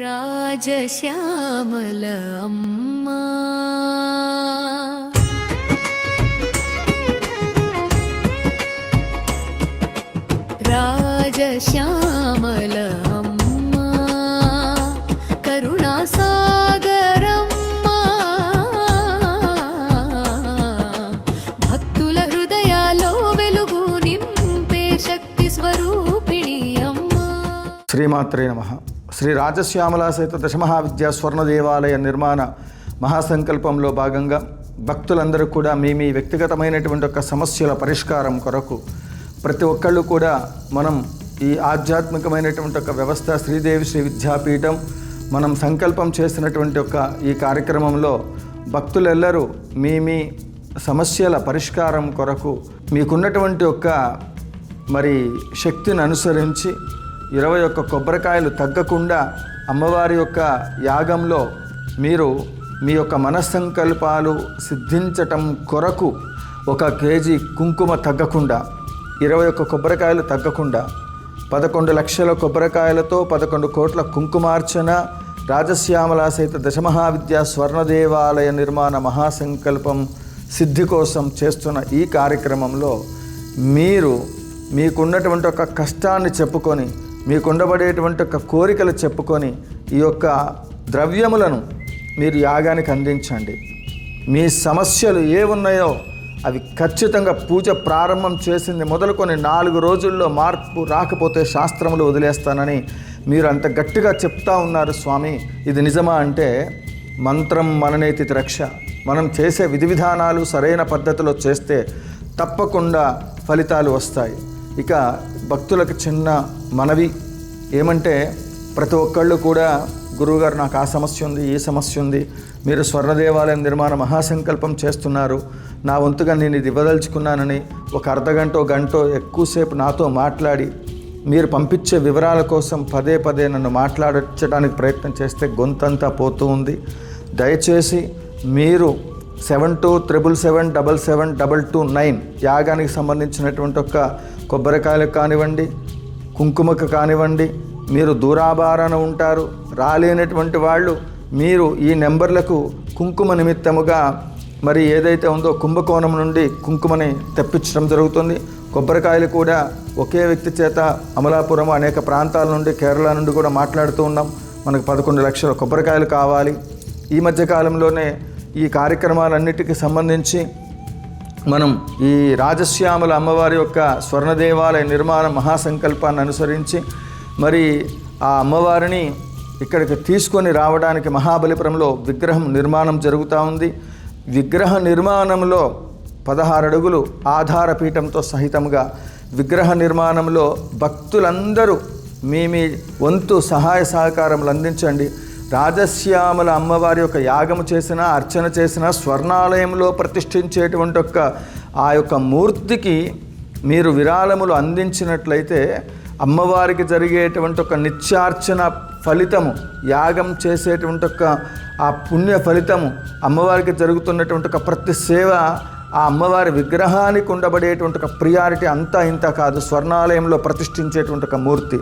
రాజశ్యామల అమ్మా రాజశ్యామల అమ్మా కరుణాసాగరమ్మా భక్తుల హృదయాల్లో వెలుగు నింపే శక్తి స్వరూపిణి అమ్మా. శ్రీమాత్రే నమః. శ్రీ రాజశ్యామల సహిత దశమహావిద్యా స్వర్ణ దేవాలయ నిర్మాణ మహాసంకల్పంలో భాగంగా భక్తులందరూ కూడా మీ వ్యక్తిగతమైనటువంటి ఒక సమస్యల పరిష్కారం కొరకు ప్రతి ఒక్కళ్ళు కూడా మనం ఈ ఆధ్యాత్మికమైనటువంటి ఒక వ్యవస్థ శ్రీదేవి శ్రీ విద్యాపీఠం మనం సంకల్పం చేసినటువంటి ఒక ఈ కార్యక్రమంలో భక్తులెల్లరూ మీ సమస్యల పరిష్కారం కొరకు మీకున్నటువంటి ఒక శక్తిని అనుసరించి 21 కొబ్బరికాయలు తగ్గకుండా అమ్మవారి యొక్క యాగంలో మీరు మీ యొక్క మనస్సంకల్పాలు సిద్ధించటం కొరకు 1 కేజీ కుంకుమ తగ్గకుండా 21 కొబ్బరికాయలు తగ్గకుండా 11 లక్షల కొబ్బరికాయలతో 11 కోట్ల కుంకుమార్చన రాజశ్యామల సహిత దశమహావిద్యా స్వర్ణ దేవాలయ నిర్మాణ మహాసంకల్పం సిద్ధి కోసం చేస్తున్న ఈ కార్యక్రమంలో మీరు మీకున్నటువంటి ఒక కష్టాన్ని చెప్పుకొని మీకుండబడేటువంటి ఒక కోరికలు చెప్పుకొని ఈ యొక్క ద్రవ్యములను మీరు యాగానికి అందించండి. మీ సమస్యలు ఏ ఉన్నాయో అవి ఖచ్చితంగా పూజ ప్రారంభం చేసింది మొదలుకొని 4 రోజుల్లో మార్పు రాకపోతే శాస్త్రములు వదిలేస్తానని మీరు అంత గట్టిగా చెప్తా ఉన్నారు స్వామి. ఇది నిజమా అంటే మంత్రం మననేతి రక్ష. మనం చేసే విధి విధానాలు సరైన పద్ధతిలో చేస్తే తప్పకుండా ఫలితాలు వస్తాయి. ఇక భక్తులకు చిన్న మనవి ఏమంటే ప్రతి ఒక్కళ్ళు కూడా గురువుగారు నాకు ఆ సమస్య ఉంది ఈ సమస్య ఉంది, మీరు స్వర్ణ దేవాలయం నిర్మాణ మహాసంకల్పం చేస్తున్నారు, నా వంతుగా నేను ఇది ఇవ్వదలుచుకున్నానని ఒక అర్ధగంట గంటో ఎక్కువసేపు నాతో మాట్లాడి మీరు పంపించే వివరాల కోసం పదే నన్ను మాట్లాడించడానికి ప్రయత్నం చేస్తే గొంతంతా పోతూ ఉంది. దయచేసి మీరు 7277772229 యాగానికి సంబంధించినటువంటి ఒక కొబ్బరికాయలకు కానివ్వండి, కుంకుమకు కానివ్వండి, మీరు దూరాభారాన ఉంటారు రాలేనటువంటి వాళ్ళు మీరు ఈ నెంబర్లకు కుంకుమ నిమిత్తముగా ఏదైతే ఉందో కుంభకోణం నుండి కుంకుమని తెప్పించడం జరుగుతుంది. కొబ్బరికాయలు కూడా ఒకే వ్యక్తి చేత అమలాపురం అనేక ప్రాంతాల నుండి కేరళ నుండి కూడా మాట్లాడుతూ ఉన్నాం. మనకు 11 లక్షల కొబ్బరికాయలు కావాలి. ఈ మధ్యకాలంలోనే ఈ కార్యక్రమాలన్నిటికీ సంబంధించి మనం ఈ రాజశ్యామల అమ్మవారి యొక్క స్వర్ణ దేవాలయ నిర్మాణ మహాసంకల్పాన్ని అనుసరించి ఆ అమ్మవారిని ఇక్కడికి తీసుకొని రావడానికి మహాబలిపురంలో విగ్రహం నిర్మాణం జరుగుతూ ఉంది. విగ్రహ నిర్మాణంలో 16 అడుగులు ఆధారపీఠంతో సహితంగా విగ్రహ నిర్మాణంలో భక్తులందరూ మీ వంతు సహాయ సహకారములు అందించండి. రాజశ్యామల అమ్మవారి యొక్క యాగము చేసిన అర్చన చేసిన స్వర్ణాలయంలో ప్రతిష్ఠించేటువంటి ఆ యొక్క మూర్తికి మీరు విరాళములు అందించినట్లయితే అమ్మవారికి జరిగేటువంటి ఒక నిత్యార్చన ఫలితము, యాగం చేసేటువంటి ఆ పుణ్య ఫలితము, అమ్మవారికి జరుగుతున్నటువంటి ఒక ప్రతి సేవ ఆ అమ్మవారి విగ్రహానికి ఉండబడేటువంటి ఒక ప్రియారిటీ అంతా ఇంత కాదు. స్వర్ణాలయంలో ప్రతిష్ఠించేటువంటి ఒక మూర్తి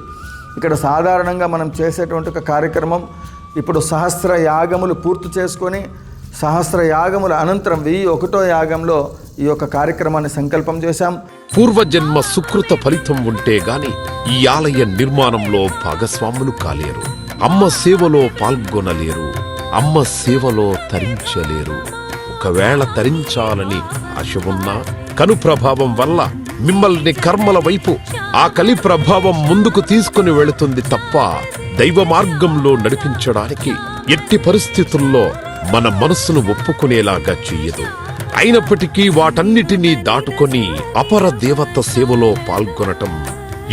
ఇక్కడ సాధారణంగా మనం చేసేటువంటి ఒక కార్యక్రమం. ఇప్పుడు 1000 యాగములు పూర్తి చేసుకొని 1000 యాగముల అనంతరం 1001వ యాగంలో ఈ యొక్క కార్యక్రమాన్ని సంకల్పం చేశాం. పూర్వజన్మ సుకృత ఫలితం ఉంటే గాని ఈ ఆలయ నిర్మాణంలో భాగస్వాములు కాలేరు. అమ్మ సేవలో పాల్గొనలేరు. అమ్మ సేవలో తరించలేరు. ఒకవేళ తరించాలని ఆశ ఉన్నా కను ప్రభావం వల్ల మిమ్మల్ని కర్మల వైపు ఆ కలి ప్రభావం ముందుకు తీసుకుని వెళుతుంది తప్ప దైవ మార్గంలో నడిపించడానికి ఎట్టి పరిస్థితుల్లో మన మనస్సును ఒప్పుకునేలాగా చెయ్యదు. అయినప్పటికీ వాటన్నిటినీ దాటుకొని అపర దేవత సేవలో పాల్గొనటం,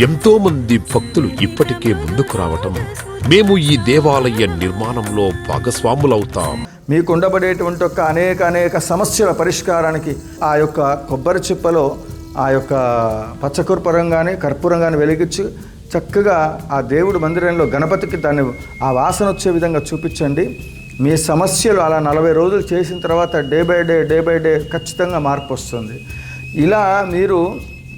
ఎంతో మంది భక్తులు ఇప్పటికే ముందుకు రావటం, మేము ఈ దేవాలయ నిర్మాణంలో భాగస్వాములవుతాం. మీకు ఉండబడేటువంటి ఒక అనేక సమస్యల పరిష్కారానికి ఆ యొక్క కొబ్బరి చిప్పలో ఆ యొక్క పచ్చకర్పూరం కానీ కర్పూరం కానీ వెలిగించి చక్కగా ఆ దేవుడి మందిరంలో గణపతికి దాన్ని ఆ వాసన వచ్చే విధంగా చూపించండి. మీ సమస్యలు అలా 40 రోజులు చేసిన తర్వాత డే బై డే ఖచ్చితంగా మార్పు వస్తుంది. ఇలా మీరు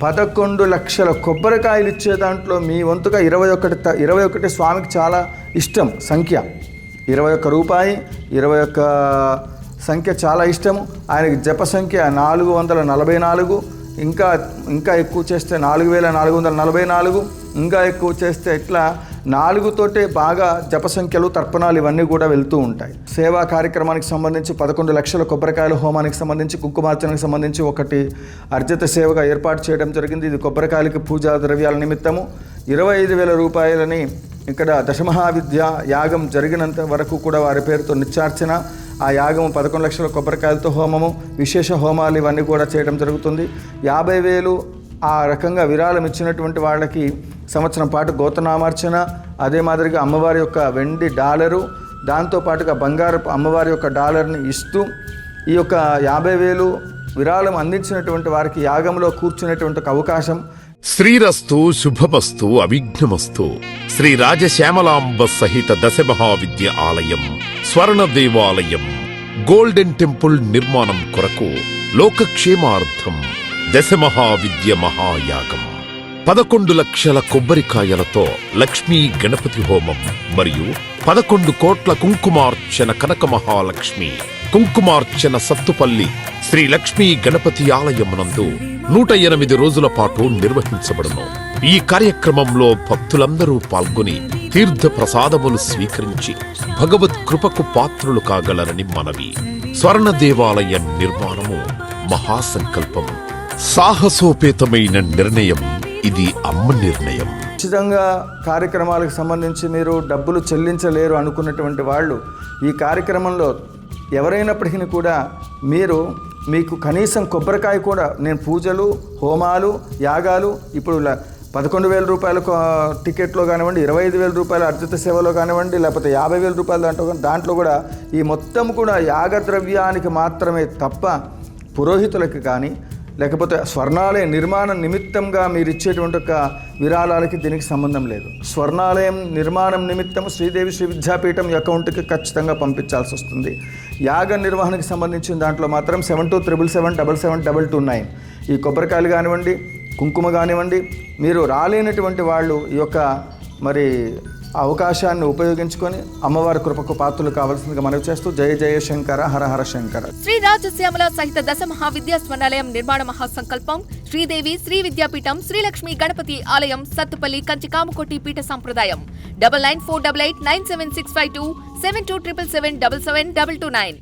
11 లక్షల కొబ్బరికాయలు ఇచ్చే దాంట్లో మీ వంతుగా 21 స్వామికి చాలా ఇష్టం సంఖ్య. 21 రూపాయి 21 సంఖ్య చాలా ఇష్టము ఆయనకి. జప సంఖ్య 444, ఇంకా ఎక్కువ చేస్తే 4444, ఇంకా ఎక్కువ చేస్తే ఇట్లా 4తోటే బాగా జప సంఖ్యలు, తర్పణాలు ఇవన్నీ కూడా వెళ్తూ ఉంటాయి. సేవా కార్యక్రమానికి సంబంధించి 11 లక్షల కొబ్బరికాయల హోమానికి సంబంధించి, కుంకుమార్చనకు సంబంధించి ఒకటి అర్జిత సేవగా ఏర్పాటు చేయడం జరిగింది. ఇది కొబ్బరికాయలకి పూజా ద్రవ్యాల నిమిత్తము 25,000 రూపాయలని ఇక్కడ దశమహావిద్య యాగం జరిగినంత వరకు కూడా వారి పేరుతో నిత్యార్చన, ఆ యాగము 11 లక్షల కొబ్బరికాయలతో హోమము, విశేష హోమాలు ఇవన్నీ కూడా చేయడం జరుగుతుంది. 50,000 ఆ రకంగా విరాళం ఇచ్చినటువంటి వాళ్ళకి సంవత్సరం పాటు గోతనామార్చన, అదే మాదిరిగా అమ్మవారి యొక్క వెండి డాలరు, దాంతోపాటుగా బంగారపు అమ్మవారి యొక్క డాలర్ని ఇస్తూ ఈ యొక్క 50,000 విరాళం అందించినటువంటి వారికి యాగంలో కూర్చునేటువంటి ఒక అవకాశం. శ్రీరస్తు శుభమస్తు అవిఘ్నమస్తు. శ్రీ రాజశ్యామలాంబ సహిత దశమహావిద్య ఆలయం, స్వర్ణ దేవాలయం, గోల్డెన్ టెంపుల్ నిర్మాణం కొరకు లోకక్షేమార్థం దశమహావిద్య మహాయాగం. 11 లక్షల కొబ్బరికాయలతో లక్ష్మీ గణపతి హోమం మరియు 11 కోట్ల కుంకుమార్చన కనక మహాలక్ష్మి కుంకుమార్చన సత్తుపల్లి శ్రీ లక్ష్మీ గణపతి ఆలయమునందు 108 రోజుల పాటు నిర్వహించబడును. ఈ కార్యక్రమంలో భక్తులందరూ పాల్గొని తీర్థ ప్రసాదములు స్వీకరించి భగవత్ కృపకు పాత్రులు కాగలరని మనవి. స్వర్ణ దేవాలయ నిర్మాణము మహాసంకల్పం, సాహసోపేతమైన నిర్ణయం. ఇది అమ్మ నిర్ణయం. ఖచ్చితంగా కార్యక్రమాలకు సంబంధించి మీరు డబ్బులు చెల్లించలేరు అనుకున్నటువంటి వాళ్ళు ఈ కార్యక్రమంలో ఎవరైనప్పటికీ కూడా మీకు కనీసం కొబ్బరికాయ కూడా, నేను పూజలు, హోమాలు, యాగాలు, ఇప్పుడు 11,000 రూపాయల టికెట్లో కానివ్వండి, 25,000 రూపాయల అర్జిత సేవలో కానివ్వండి, లేకపోతే 50,000 రూపాయల దాంట్లో కూడా ఈ మొత్తం కూడా యాగద్రవ్యానికి మాత్రమే తప్ప పురోహితులకి కానీ లేకపోతే స్వర్ణాలయ నిర్మాణం నిమిత్తంగా మీరు ఇచ్చేటువంటి ఒక విరాళాలకి దీనికి సంబంధం లేదు. స్వర్ణాలయం నిర్మాణం నిమిత్తం శ్రీదేవి శ్రీ విద్యాపీఠం అకౌంట్కి ఖచ్చితంగా పంపించాల్సి వస్తుంది. యాగ నిర్వహణకి సంబంధించిన దాంట్లో మాత్రం 7277772229 ఈ కొబ్బరికాయలు కానివ్వండి, కుంకుమ కానివ్వండి, మీరు రాలేనటువంటి వాళ్ళు ఈ యొక్క మరి అవకాశాన్ని ఉపయోగించుకొని అమ్మవారి కృపకు పాత్రలు కావాల్సిందిగా మనవి చేస్తూ జయ జయ శంకర హర హర శంకర. శ్రీ రాజశ్యామల సహిత దశమహావిద్యా స్వర్ణాలయం నిర్మాణ మహాసంకల్పం. శ్రీదేవి శ్రీ విద్యాపీఠం, శ్రీలక్ష్మి గణపతి ఆలయం, సత్తుపల్లి, కంచి కామకోటి పీఠ సంప్రదాయం. 9948897652 7277772229.